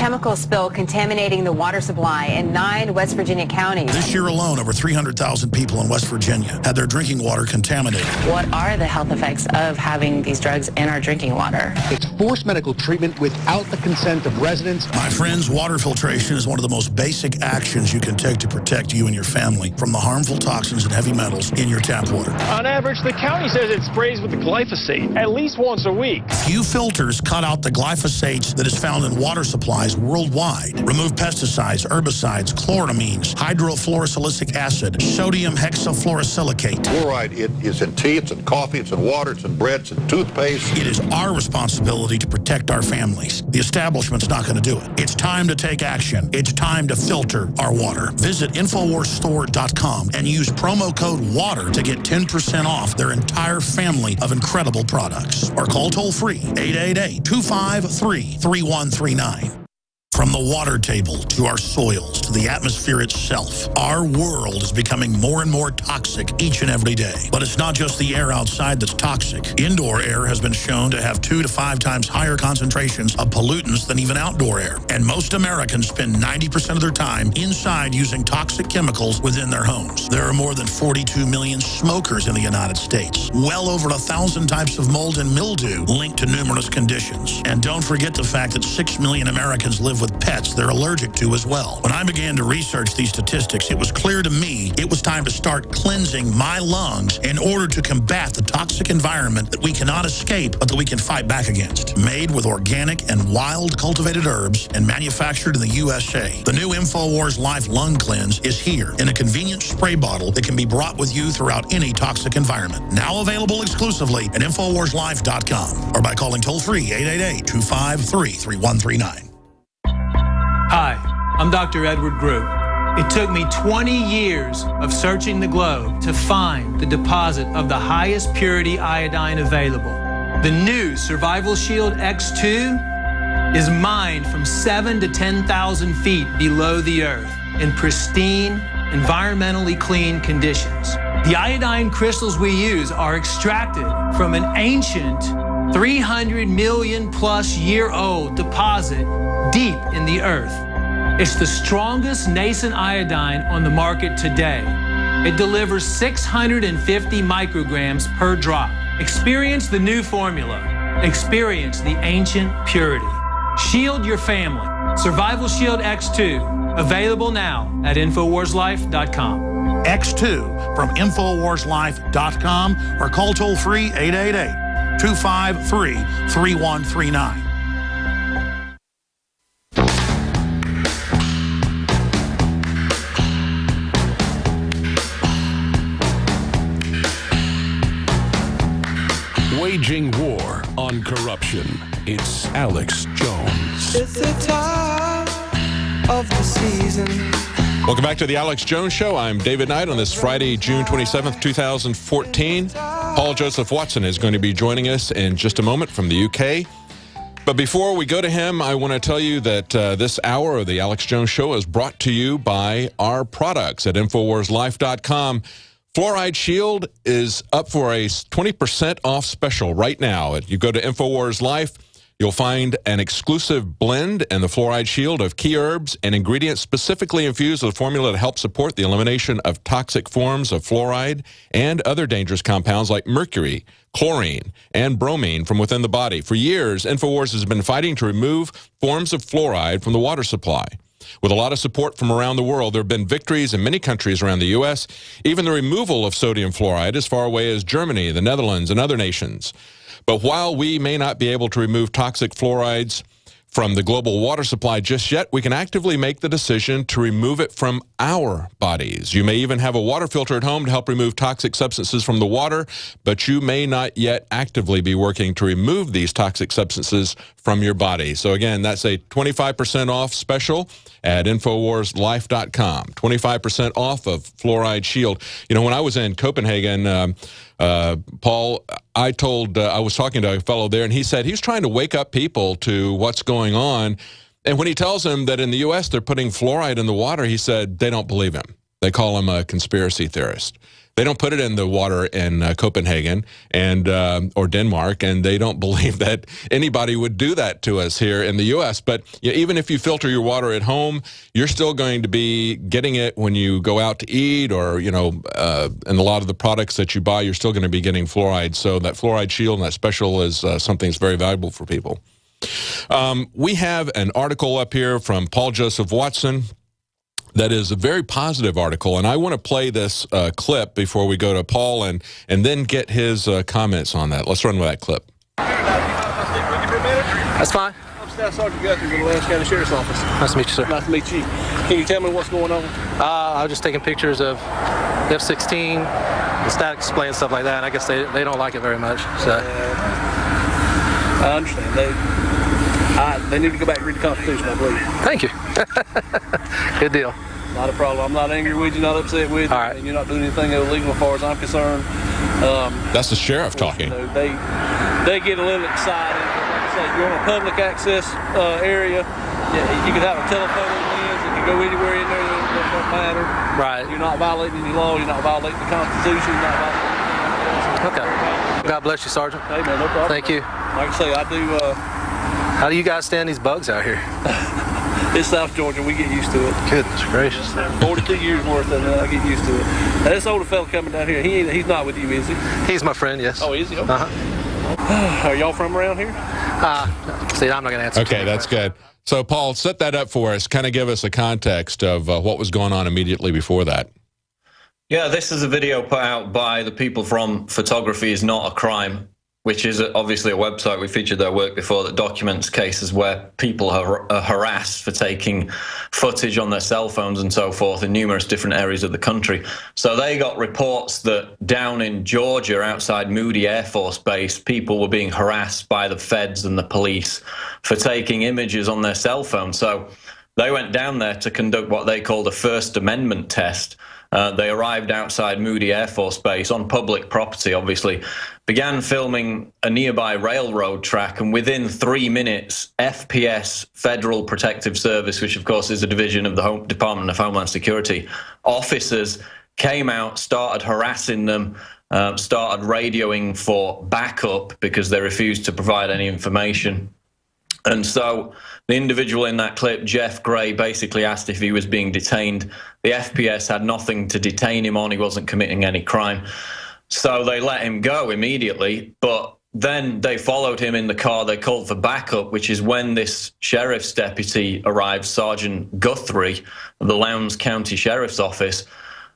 chemical spill contaminating the water supply in 9 West Virginia counties. This year alone, over 300,000 people in West Virginia had their drinking water contaminated. What are the health effects of having these drugs in our drinking water? It's forced medical treatment without the consent of residents. My friends, water filtration is one of the most basic actions you can take to protect you and your family from the harmful toxins and heavy metals in your tap water. On average, the county says it sprays with the glyphosate at least once a week. Few filters cut out the glyphosate that is found in water supplies worldwide. Remove pesticides, herbicides, chloramines, hydrofluorosilicic acid, sodium hexafluorosilicate. Fluoride, it is in tea, it's in coffee, it's in water, it's in bread, it's in toothpaste. It is our responsibility to protect our families. The establishment's not going to do it. It's time to take action. It's time to filter our water. Visit InfoWarsStore.com and use promo code WATER to get 10% off their entire family of incredible products. Or call toll-free 888-253-3139. From the water table to our soils to the atmosphere itself, our world is becoming more and more toxic each and every day. But it's not just the air outside that's toxic. Indoor air has been shown to have 2 to 5 times higher concentrations of pollutants than even outdoor air. And most Americans spend 90% of their time inside using toxic chemicals within their homes. There are more than 42 million smokers in the United States. Well over 1,000 types of mold and mildew linked to numerous conditions. And don't forget the fact that 6 million Americans live with pets they're allergic to as well. When I began to research these statistics, it was clear to me it was time to start cleansing my lungs in order to combat the toxic environment that we cannot escape, but that we can fight back against. Made with organic and wild cultivated herbs and manufactured in the USA, the new InfoWars Life Lung Cleanse is here in a convenient spray bottle that can be brought with you throughout any toxic environment. Now available exclusively at InfoWarsLife.com or by calling toll-free 888-253-3139. Hi, I'm Dr. Edward Group. It took me 20 years of searching the globe to find the deposit of the highest purity iodine available. The new Survival Shield X2 is mined from 7,000 to 10,000 feet below the earth in pristine, environmentally clean conditions. The iodine crystals we use are extracted from an ancient 300 million plus year old deposit deep in the earth. It's the strongest nascent iodine on the market today. It delivers 650 micrograms per drop. Experience the new formula. Experience the ancient purity. Shield your family. Survival Shield X2. Available now at InfoWarsLife.com. X2 from InfoWarsLife.com or call toll-free 888-253-3139. Waging war on corruption. It's Alex Jones. It's the time of the season. Welcome back to the Alex Jones Show. I'm David Knight on this Friday, June 27th, 2014. Paul Joseph Watson is going to be joining us in just a moment from the UK. But before we go to him, I want to tell you that this hour of the Alex Jones Show is brought to you by our products at InfoWarsLife.com. Fluoride Shield is up for a 20% off special right now. You go to InfoWars Life, you'll find an exclusive blend in the Fluoride Shield of key herbs and ingredients specifically infused with a formula to help support the elimination of toxic forms of fluoride and other dangerous compounds like mercury, chlorine, and bromine from within the body. For years, InfoWars has been fighting to remove forms of fluoride from the water supply. With a lot of support from around the world, there have been victories in many countries around the U.S., even the removal of sodium fluoride as far away as Germany, the Netherlands, and other nations. But while we may not be able to remove toxic fluorides from the global water supply just yet, we can actively make the decision to remove it from our bodies. You may even have a water filter at home to help remove toxic substances from the water, but you may not yet actively be working to remove these toxic substances from your body. So again, that's a 25% off special at InfoWarsLife.com. 25% off of Fluoride Shield. You know, when I was in Copenhagen, Paul, I was talking to a fellow there, and he said he was trying to wake up people to what's going on. And when he tells them that in the U.S. they're putting fluoride in the water, he said they don't believe him. They call him a conspiracy theorist. They don't put it in the water in Copenhagen and or Denmark, and they don't believe that anybody would do that to us here in the U.S. But even if you filter your water at home, you're still going to be getting it when you go out to eat, or and a lot of the products that you buy, you're still going to be getting fluoride. So that fluoride shield and that special is something that's very valuable for people. We have an article up here from Paul Joseph Watson that is a very positive article, and I want to play this clip before we go to Paul and then get his comments on that. Let's run with that clip. That's fine. I'm Staff Sergeant Guthrie with the Lowndes County Sheriff's Office. Nice to meet you, sir. Nice to meet you. Can you tell me what's going on? I was just taking pictures of the F-16, the static display and stuff like that, and I guess they don't like it very much. So. I understand. They need to go back and read the Constitution, I believe. Thank you. Good deal. Not a problem. I'm not angry with you, not upset with you, and you're not doing anything illegal as far as I'm concerned. That's the sheriff talking. They get a little excited. Like I say, you're on a public access area. You could have a telephoto lens. You can go anywhere in there. It doesn't matter. Right. You're not violating any law. You're not violating the Constitution. You're not violating anything else. Okay. God bless you, Sergeant. Hey, man, no problem. Thank you. Like I say, I do. How do you guys stand these bugs out here? It's South Georgia. We get used to it. Goodness gracious. 42 years worth, and I get used to it. Now, this older fella coming down here, he's not with you, is he? He's my friend, yes. Oh, is he? Okay. Are y'all from around here? See, I'm not going to answer. Okay, that's good. So, Paul, set that up for us. Kind of give us a context of what was going on immediately before that. Yeah, this is a video put out by the people from Photography is Not a Crime, which is obviously a website. We featured their work before that documents cases where people are harassed for taking footage on their cell phones and so forth in numerous different areas of the country. So they got reports that down in Georgia, outside Moody Air Force Base, people were being harassed by the feds and the police for taking images on their cell phone. So they went down there to conduct what they called a First Amendment test. They arrived outside Moody Air Force Base on public property, obviously, began filming a nearby railroad track, and within 3 minutes, FPS, Federal Protective Service, which of course is a division of the Department of Homeland Security, officers came out, started harassing them, started radioing for backup because they refused to provide any information. And so the individual in that clip, Jeff Gray, basically asked if he was being detained. The FPS had nothing to detain him on. He wasn't committing any crime. So they let him go immediately. But then they followed him in the car. They called for backup, which is when this sheriff's deputy arrived, Sergeant Guthrie of the Lowndes County Sheriff's Office.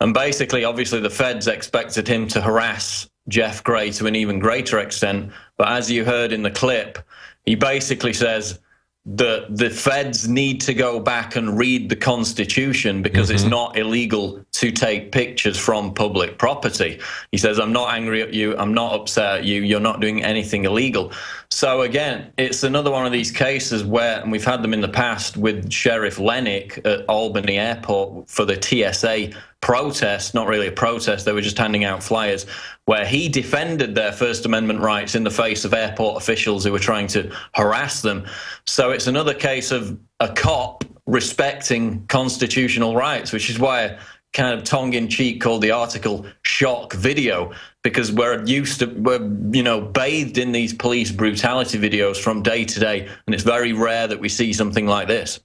And basically, obviously, the feds expected him to harass Jeff Gray to an even greater extent. But as you heard in the clip, he basically says that the feds need to go back and read the Constitution because it's not illegal to take pictures from public property. He says, I'm not angry at you. I'm not upset at you. You're not doing anything illegal. So again, it's another one of these cases where, and we've had them in the past with Sheriff Lennick at Albany Airport for the TSA protest, not really a protest, they were just handing out flyers, where he defended their First Amendment rights in the face of airport officials who were trying to harass them. So it's another case of a cop respecting constitutional rights, which is why I kind of tongue-in-cheek called the article shock video, because we're bathed in these police brutality videos from day to day, and it's very rare that we see something like this.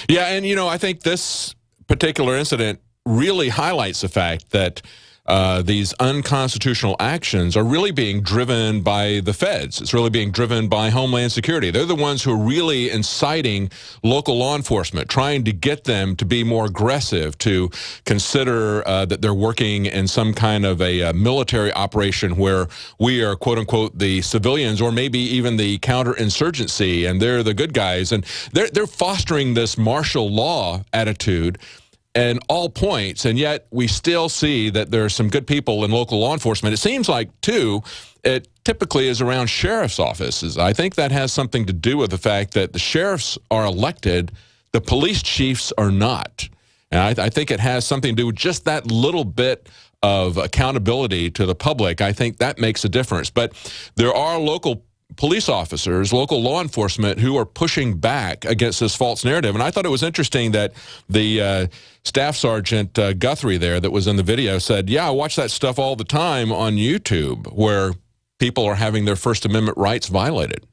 Yeah, and I think this particular incident really highlights the fact that these unconstitutional actions are really being driven by the feds. It's really being driven by Homeland Security. They're the ones who are really inciting local law enforcement, trying to get them to be more aggressive, to consider that they're working in some kind of a military operation where we are, quote unquote, the civilians, or maybe even the counterinsurgency, and they're the good guys. And they're fostering this martial law attitude and all points, and yet we still see that there are some good people in local law enforcement. It seems like, too, it typically is around sheriff's offices. I think that has something to do with the fact that the sheriffs are elected, the police chiefs are not. And I think it has something to do with just that little bit of accountability to the public. I think that makes a difference. But there are local police officers, local law enforcement, who are pushing back against this false narrative. And I thought it was interesting that the Staff Sergeant Guthrie there that was in the video said, yeah, I watch that stuff all the time on YouTube where people are having their First Amendment rights violated.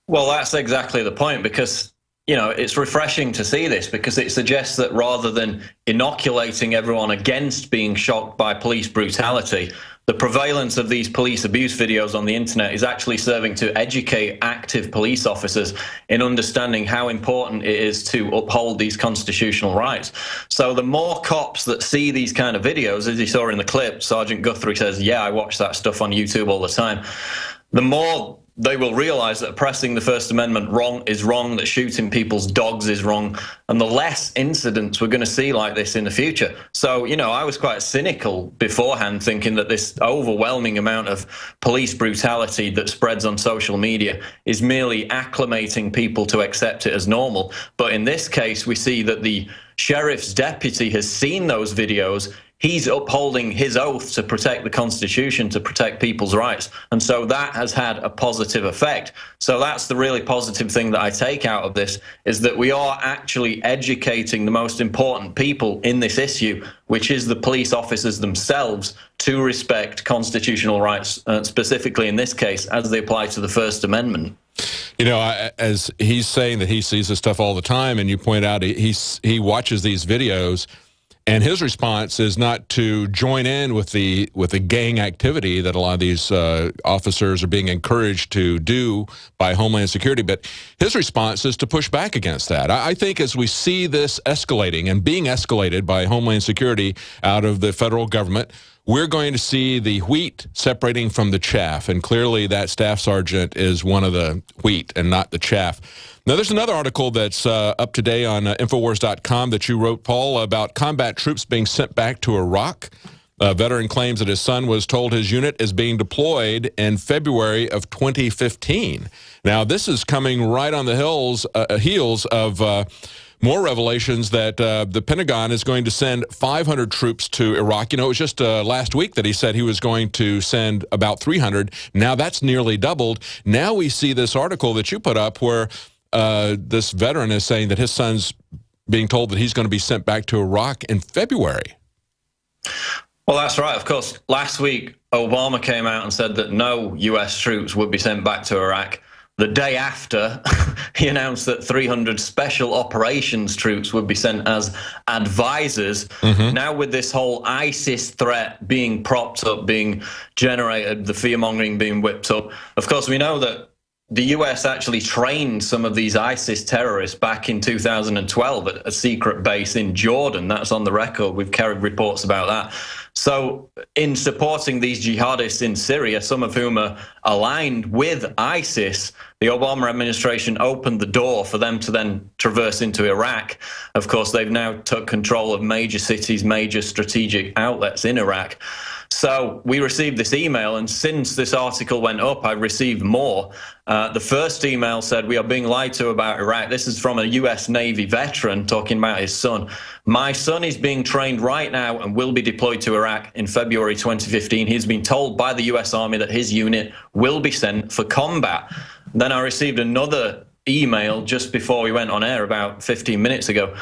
Well, that's exactly the point, because you know, it's refreshing to see this, because it suggests that rather than inoculating everyone against being shocked by police brutality, the prevalence of these police abuse videos on the internet is actually serving to educate active police officers in understanding how important it is to uphold these constitutional rights. So the more cops that see these kind of videos, as you saw in the clip, Sergeant Guthrie says, yeah, I watch that stuff on YouTube all the time, the more they will realize that oppressing the First Amendment is wrong, that shooting people's dogs is wrong, and the less incidents we're going to see like this in the future. So, you know, I was quite cynical beforehand, thinking that this overwhelming amount of police brutality that spreads on social media is merely acclimating people to accept it as normal. But in this case, we see that the sheriff's deputy has seen those videos. He's upholding his oath to protect the Constitution, to protect people's rights. And so that has had a positive effect. So that's the really positive thing that I take out of this, is that we are actually educating the most important people in this issue, which is the police officers themselves, to respect constitutional rights, specifically in this case, as they apply to the First Amendment. You know, as he's saying that he sees this stuff all the time, and you point out he watches these videos, and his response is not to join in with the gang activity that a lot of these officers are being encouraged to do by Homeland Security, but his response is to push back against that. I think as we see this escalating and being escalated by Homeland Security out of the federal government, we're going to see the wheat separating from the chaff, and clearly that staff sergeant is one of the wheat and not the chaff. Now, there's another article that's up today on Infowars.com that you wrote, Paul, about combat troops being sent back to Iraq. A veteran claims that his son was told his unit is being deployed in February of 2015. Now, this is coming right on the heels of more revelations that the Pentagon is going to send 500 troops to Iraq. You know, it was just last week that he said he was going to send about 300. Now that's nearly doubled. Now we see this article that you put up where this veteran is saying that his son's being told that he's going to be sent back to Iraq in February. Well, that's right. Of course, last week, Obama came out and said that no U.S. troops would be sent back to Iraq. The day after, he announced that 300 special operations troops would be sent as advisors. Now with this whole ISIS threat being propped up, being generated, the fear-mongering being whipped up, of course, we know that the U.S. actually trained some of these ISIS terrorists back in 2012 at a secret base in Jordan. That's on the record. We've carried reports about that. So in supporting these jihadists in Syria, some of whom are aligned with ISIS, the Obama administration opened the door for them to then traverse into Iraq. Of course, they've now took control of major cities, major strategic outlets in Iraq. So we received this email, and since this article went up, I received more. The first email said, we are being lied to about Iraq. This is from a U.S. Navy veteran talking about his son. My son is being trained right now and will be deployed to Iraq in February 2015. He's been told by the U.S. Army that his unit will be sent for combat. Then I received another email just before we went on air about 15 minutes ago.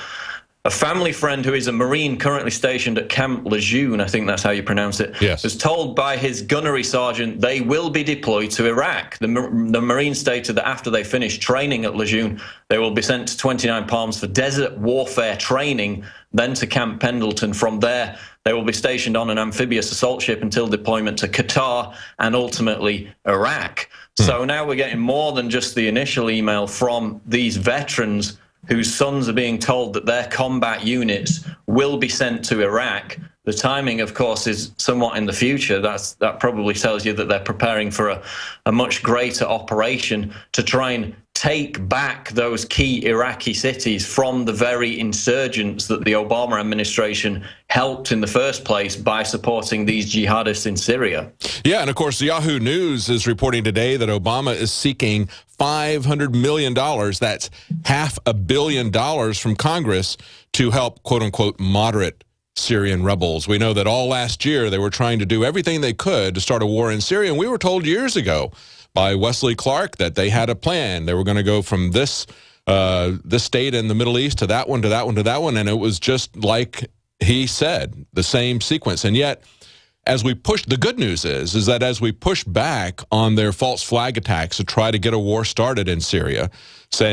A family friend who is a Marine currently stationed at Camp Lejeune, I think that's how you pronounce it, yes, was told by his gunnery sergeant they will be deployed to Iraq. The Marine stated that after they finish training at Lejeune, they will be sent to 29 Palms for desert warfare training, then to Camp Pendleton. From there, they will be stationed on an amphibious assault ship until deployment to Qatar and ultimately Iraq. So now we're getting more than just the initial email from these veterans whose sons are being told that their combat units will be sent to Iraq. The timing, of course, is somewhat in the future. That probably tells you that they're preparing for a much greater operation to try and take back those key Iraqi cities from the very insurgents that the Obama administration helped in the first place by supporting these jihadists in Syria. Yeah, and of course, Yahoo News is reporting today that Obama is seeking $500 million, that's $500 million from Congress, to help, quote-unquote, moderate Syrian rebels. We know that all last year they were trying to do everything they could to start a war in Syria, and we were told years ago by Wesley Clark that they had a plan. They were going to go from this state in the Middle East to that one, to that one, to that one, and it was just like he said, the same sequence. And yet, as we push, the good news is that as we push back on their false flag attacks to try to get a war started in Syria, saying